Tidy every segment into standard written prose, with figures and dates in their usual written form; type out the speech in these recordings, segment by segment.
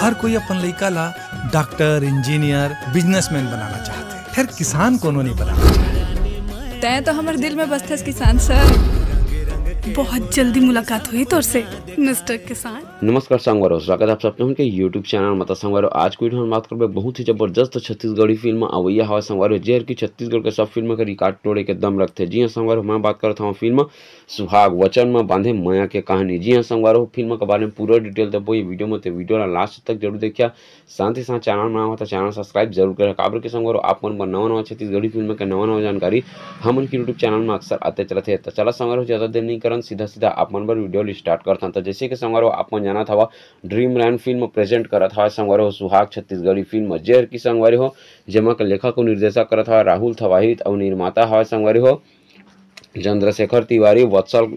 हर कोई अपन लइका ला doctor, engineer, businessman बनाना चाहते, फिर किसान कोनो नहीं बनाना चाहते। तय तो हमारे दिल में बसते किसान सर। बहुत जल्दी मुलाकात हुई तो से मिस्टर किसान। नमस्कार संगवारो, स्वागत है आप सबके उनके यूट्यूब चैनल मतलब संगवारो। आज की वीडियो में बात करबे बहुत ही जबरदस्त छत्तीसगढ़ी फिल्म अवैया हवा संगवारो, जेहर की छत्तीसगढ़ के सब फिल्म के रिकॉर्ड तोड़े के दम रखते। जी हां संगवारो, मैं बात करता हूं फिल्म सुहाग वचन में बांधे माया के कहानी। जी हां संगवारो, फिल्म के बारे में पूरा डिटेल देबो ये वीडियो में, तो वीडियो ला लास्ट तक जरूर देखिए। साथ ही साथ चैनल में हो तो चैनल सब्सक्राइब जरूर करें। काबर के संगवारो आप मन नवा छत्तीसगढ़ी फिल्म के नवा जानकारी हमन के यूट्यूब चैनल में अक्सर आते चलते। तो चला संगवारो, ज्यादा देर नहीं करन, सीधा आप मन पर वीडियो स्टार्ट करता। तो जैसे कि संगवारो आप मन जाना था ड्रीम लैंड फिल्म प्रेजेंट करा था संगवारो सुहाग छत्तीसगढ़ी फिल्म, जेहर की संगवारी हो जेमा के लेखक और निर्देशक करा था राहुल थवाहित और निर्माता हवा संगवारी हो चंद्रशेखर तिवारी, वत्सल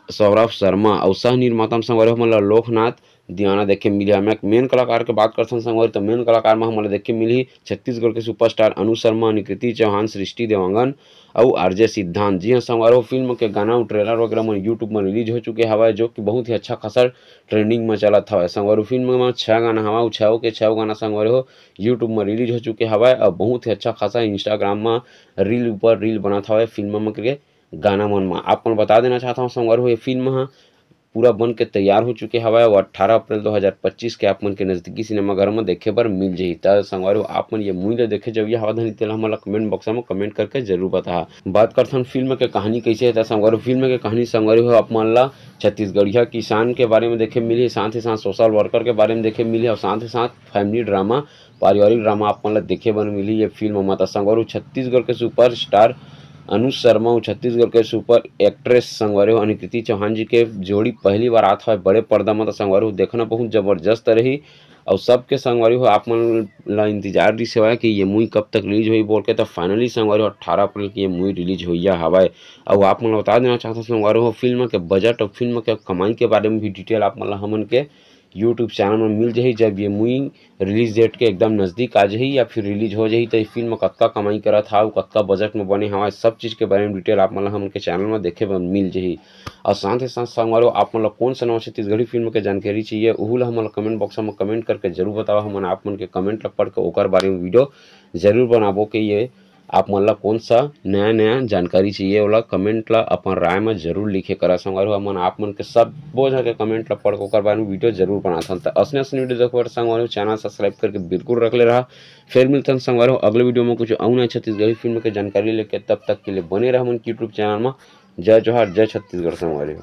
सौरभ शर्मा और सह निर्माता संगवारी हो मतलब लोकनाथ दियाना देखे मिली। हमें मेन कलाकार के बात करते हैं संगवारी, तो मेन कलाकार में हमारे देखे मिली छत्तीसगढ़ के सुपरस्टार अनु शर्मा, निकृति चौहान, सृष्टि देवांगन और आरजे सिद्धांत। जी हाँ संगवारो, फिल्म के गाना और ट्रेलर वगैरह में यूट्यूब में रिलीज हो चुके हवा, जो कि बहुत ही अच्छा खासा ट्रेंडिंग में चला था संगवारो। फिल्म में 6 गाना हवा, 6 के 6 गाना संगवारो यूट्यूब में रिलीज हो चुके हवा और बहुत ही अच्छा खासा इंस्टाग्राम में रील ऊपर रील बना था फिल्म में के गाना मन में। आप बता देना चाहता हूँ संगवारो, ये फिल्म पूरा बन के तैयार हो चुके हवा और 18 अप्रैल 2025 के आप मन के नजदीकी सिनेमाघर में देखे बर मिल जाही। तो संगवारो आप मन ये मूवी देखे जब ये हवा धनी तेल हमला कमेंट बॉक्स में कमेंट करके जरूर बता। बात करते हैं फिल्म के कहानी कैसे है। संगवारो फिल्म के कहानी संगवारो आप मन ला छत्तीसगढ़िया किसान के बारे में देखे मिली, साथ ही साथ सोशल वर्कर के बारे में देखे मिली और साथ ही साथ फैमिली ड्रामा, पारिवारिक ड्रामा आप मन ला देखे बर मिली ये फिल्म में। संगवारो छत्तीसगढ़ के सुपर स्टार अनु शर्मा और छत्तीसगढ़ के सुपर एक्ट्रेस संगवारो निकृति चौहान जी के जोड़ी पहली बार आता है बड़े पर्दा में। तो संगवारो देखना बहुत जबरदस्त रही और सबके संगवारी हो आप मन ला इंतजार रही सेवा कि ये मूवी कब तक रिलीज हुई बोल के। तो फाइनली संगवारी 18 अप्रैल की ये मूवी रिलीज हुई हवा। और आप मन बता देना चाहता संगवारी हो फिल्म के बजट और फिल्म के कमाई के बारे में भी डिटेल आप मन हमन के यूट्यूब चैनल में मिल जाही। जब ये मूवी रिलीज डेट के एकदम नज़दीक आ जाही या फिर रिलीज हो जाही तो ये फिल्म कतका कमाई करा था और कतका बजट में बने हवा, सब चीज़ के बारे में डिटेल आप मतलब हमन के चैनल में देखे में मिल जाही। और साथ ही साथ संगवारो आप मतलब कौन सा नवा छत्तीसगढ़ी फिल्म के जानकारी चाहिए वह हम कमेंट बॉक्स में कमेंट करके जरूर बताओ। हम आप मन के कमेंट पढ़ के ओकर बारे में वीडियो जरूर बनाबो कि ये आप मन ला कौन सा नया जानकारी चाहिए वाला कमेंट ला अपन राय में जरूर लिखे करा संगवारो। हमन आप मन के सब बोझ के कमेंट ला पढ़ कर बारे में वीडियो जरूर बनाता। तो असने वीडियो देखो संगवारो, चैनल सब्सक्राइब करके बिल्कुल रख ले रहा। फिर मिलते हैं संगवारो अगले वीडियो में कुछ और नई छत्तीसगढ़ी फिल्म के जानकारी लेके। तब तक के लिए बने रहा मन यूट्यूब चैनल में। जय जोहार, जय छत्तीसगढ़ संगवारी।